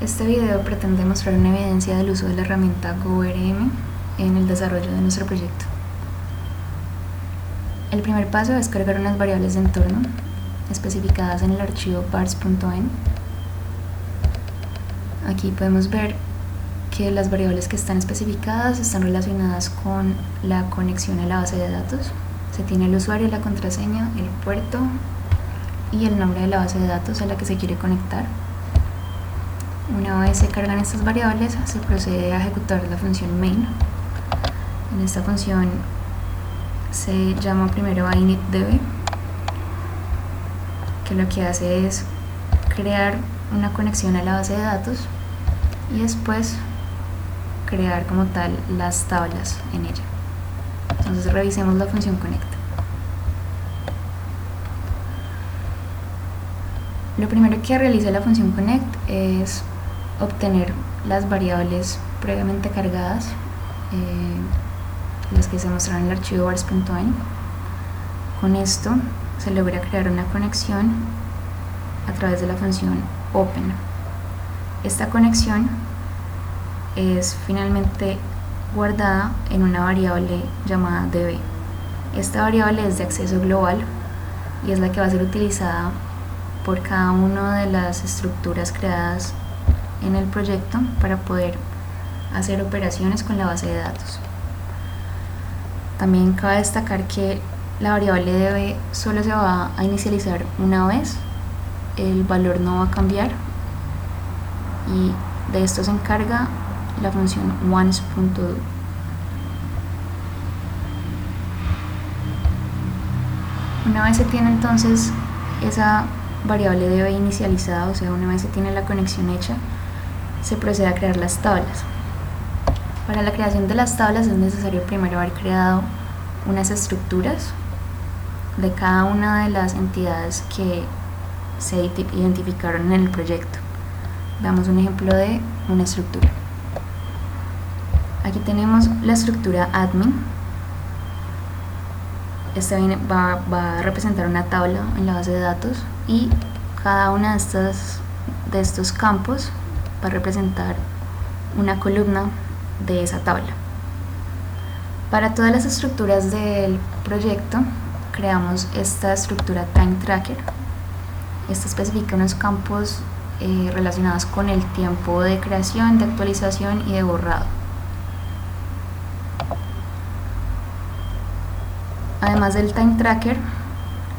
Este video pretende mostrar una evidencia del uso de la herramienta GoRM en el desarrollo de nuestro proyecto. El primer paso es cargar unas variables de entorno especificadas en el archivo parse.n. Aquí podemos ver que las variables que están especificadas están relacionadas con la conexión a la base de datos. Se tiene el usuario, la contraseña, el puerto y el nombre de la base de datos a la que se quiere conectar. Una vez se cargan estas variables, se procede a ejecutar la función main. En esta función se llama primero a initDB, que lo que hace es crear una conexión a la base de datos y después crear como tal las tablas en ella. Entonces revisemos la función connect. Lo primero que realiza la función connect es obtener las variables previamente cargadas, las que se mostraron en el archivo parse.n. Con esto se logra crear una conexión a través de la función open. Esta conexión es finalmente guardada en una variable llamada db. Esta variable es de acceso global y es la que va a ser utilizada por cada una de las estructuras creadas en el proyecto para poder hacer operaciones con la base de datos. También cabe destacar que la variable db solo se va a inicializar una vez, el valor no va a cambiar y de esto se encarga la función once.do. Una vez se tiene entonces esa variable db inicializada, o sea, una vez se tiene la conexión hecha, se procede a crear las tablas. Para la creación de las tablas es necesario primero haber creado unas estructuras de cada una de las entidades que se identificaron en el proyecto. Veamos un ejemplo de una estructura. Aquí tenemos la estructura admin. Esta va a representar una tabla en la base de datos y cada una de estos campos va a representar una columna de esa tabla. Para todas las estructuras del proyecto creamos esta estructura time tracker. Esta especifica unos campos relacionados con el tiempo de creación, de actualización y de borrado. Además del time tracker,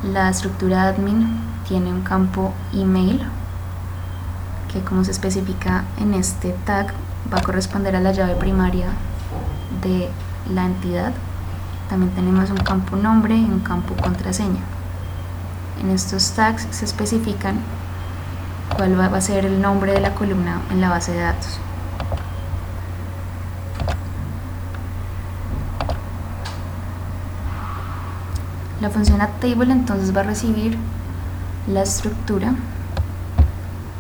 la estructura admin tiene un campo email que, como se especifica en este tag, va a corresponder a la llave primaria de la entidad. También tenemos un campo nombre y un campo contraseña. En estos tags se especifican cuál va a ser el nombre de la columna en la base de datos. La función addTable entonces va a recibir la estructura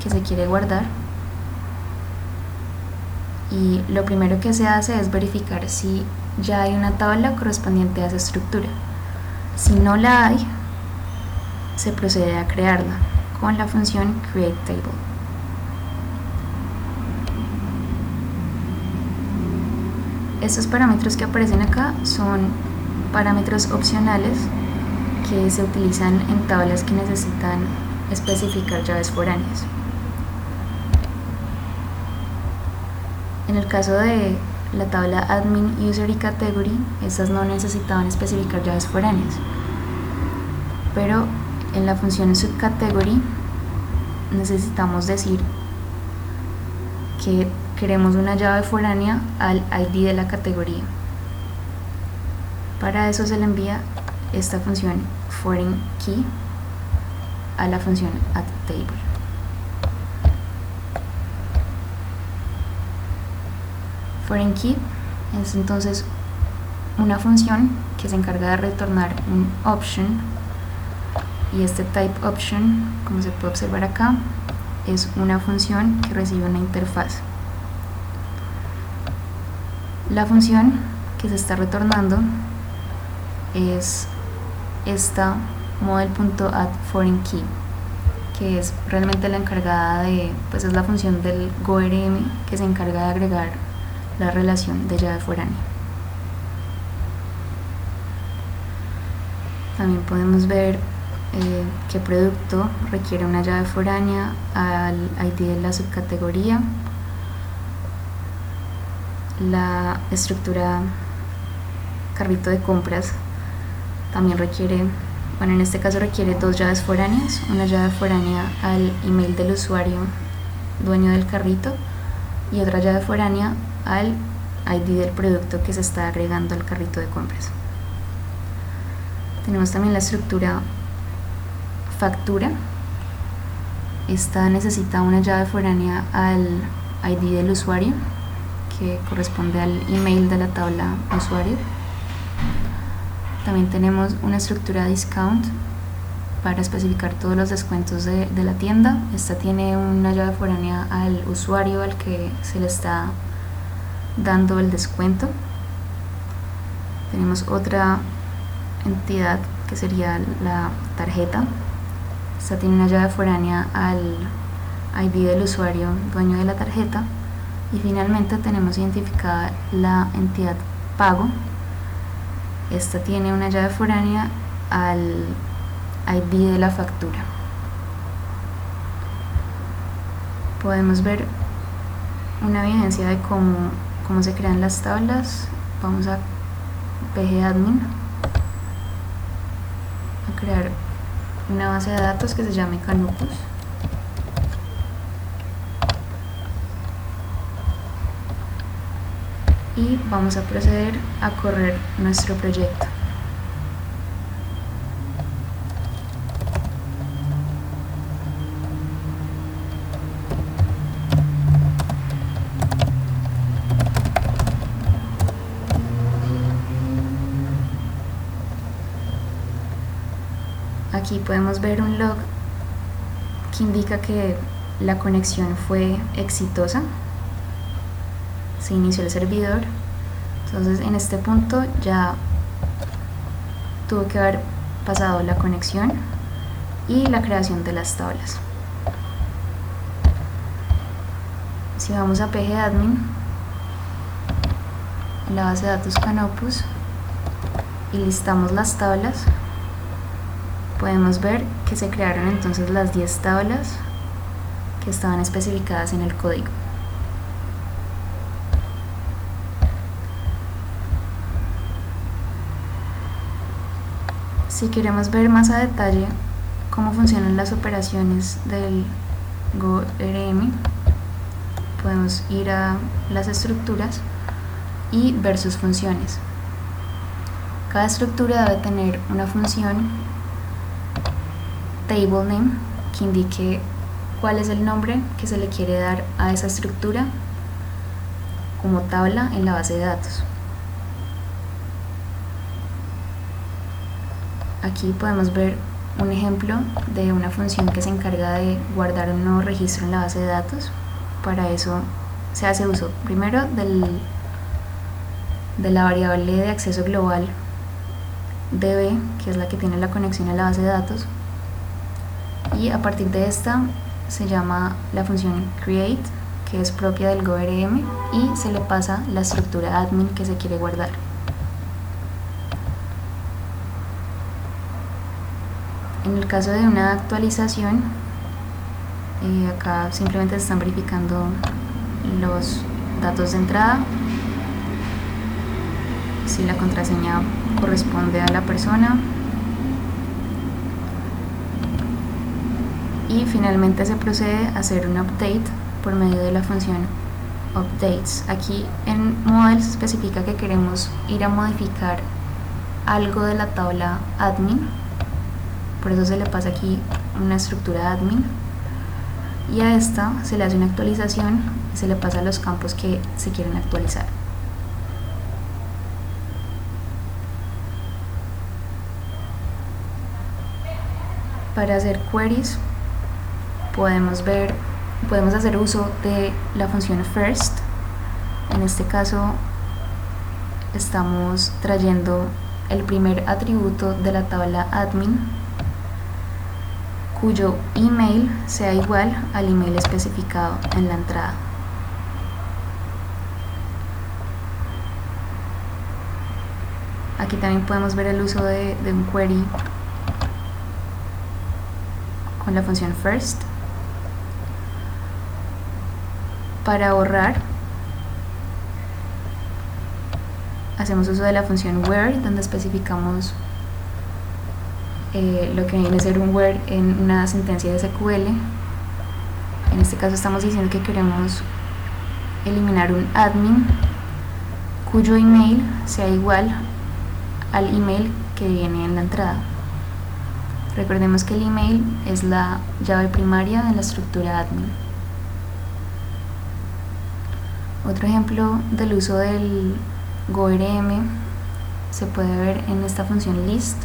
que se quiere guardar y lo primero que se hace es verificar si ya hay una tabla correspondiente a esa estructura. Si no la hay, se procede a crearla con la función createTable. Estos parámetros que aparecen acá son parámetros opcionales que se utilizan en tablas que necesitan especificar llaves foráneas. En el caso de la tabla admin, user y category, estas no necesitaban especificar llaves foráneas, pero en la función subcategory necesitamos decir que queremos una llave foránea al ID de la categoría. Para eso se le envía esta función foreignKey a la función addTable. foreignKey es entonces una función que se encarga de retornar un option, y este type option, como se puede observar acá, es una función que recibe una interfaz. La función que se está retornando es esta model.addForeignKey, que es realmente la encargada de, pues es la función del GoRM que se encarga de agregar la relación de llave foránea. También podemos ver qué producto requiere una llave foránea al ID de la subcategoría, la estructura carrito de compras también requiere, bueno, en este caso requiere dos llaves foráneas, una llave foránea al email del usuario dueño del carrito y otra llave foránea al ID del producto que se está agregando al carrito de compras. Tenemos también la estructura factura. Esta necesita una llave foránea al ID del usuario que corresponde al email de la tabla usuario. También tenemos una estructura discount para especificar todos los descuentos de la tienda. Esta tiene una llave foránea al usuario al que se le está dando el descuento. Tenemos otra entidad que sería la tarjeta. Esta tiene una llave foránea al ID del usuario dueño de la tarjeta. Y finalmente tenemos identificada la entidad pago. Esta tiene una llave foránea al ID de la factura. Podemos ver una evidencia de cómo se crean las tablas. Vamos a pgadmin a crear una base de datos que se llame Canopus. Y vamos a proceder a correr nuestro proyecto. Aquí podemos ver un log que indica que la conexión fue exitosa. Se inició el servidor, entonces en este punto ya tuvo que haber pasado la conexión y la creación de las tablas. Si vamos a pgadmin, en la base de datos Canopus, y listamos las tablas, podemos ver que se crearon entonces las 10 tablas que estaban especificadas en el código. Si queremos ver más a detalle cómo funcionan las operaciones del GoRM, podemos ir a las estructuras y ver sus funciones. Cada estructura debe tener una función table name que indique cuál es el nombre que se le quiere dar a esa estructura como tabla en la base de datos. Aquí podemos ver un ejemplo de una función que se encarga de guardar un nuevo registro en la base de datos. Para eso se hace uso primero de la variable de acceso global db, que es la que tiene la conexión a la base de datos, y a partir de esta se llama la función create, que es propia del GoRM, y se le pasa la estructura admin que se quiere guardar. En el caso de una actualización, acá simplemente se están verificando los datos de entrada, si la contraseña corresponde a la persona, y finalmente se procede a hacer un update por medio de la función updates. Aquí en model se especifica que queremos ir a modificar algo de la tabla admin, por eso se le pasa aquí una estructura admin, y a esta se le hace una actualización y se le pasa los campos que se quieren actualizar. Para hacer queries podemos hacer uso de la función first. En este caso estamos trayendo el primer atributo de la tabla admin cuyo email sea igual al email especificado en la entrada. Aquí también podemos ver el uso de un query con la función first. Para ahorrar, hacemos uso de la función where, donde especificamos lo que viene a ser un where en una sentencia de SQL. En este caso estamos diciendo que queremos eliminar un admin cuyo email sea igual al email que viene en la entrada. Recordemos que el email es la llave primaria de la estructura admin. Otro ejemplo del uso del GoRM se puede ver en esta función list.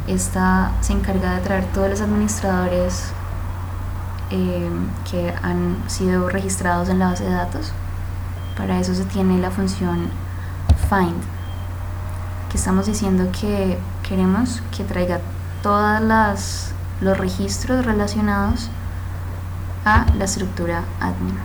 Esta se encarga de traer todos los administradores que han sido registrados en la base de datos. Para eso se tiene la función find, que estamos diciendo que queremos que traiga todos los registros relacionados a la estructura admin.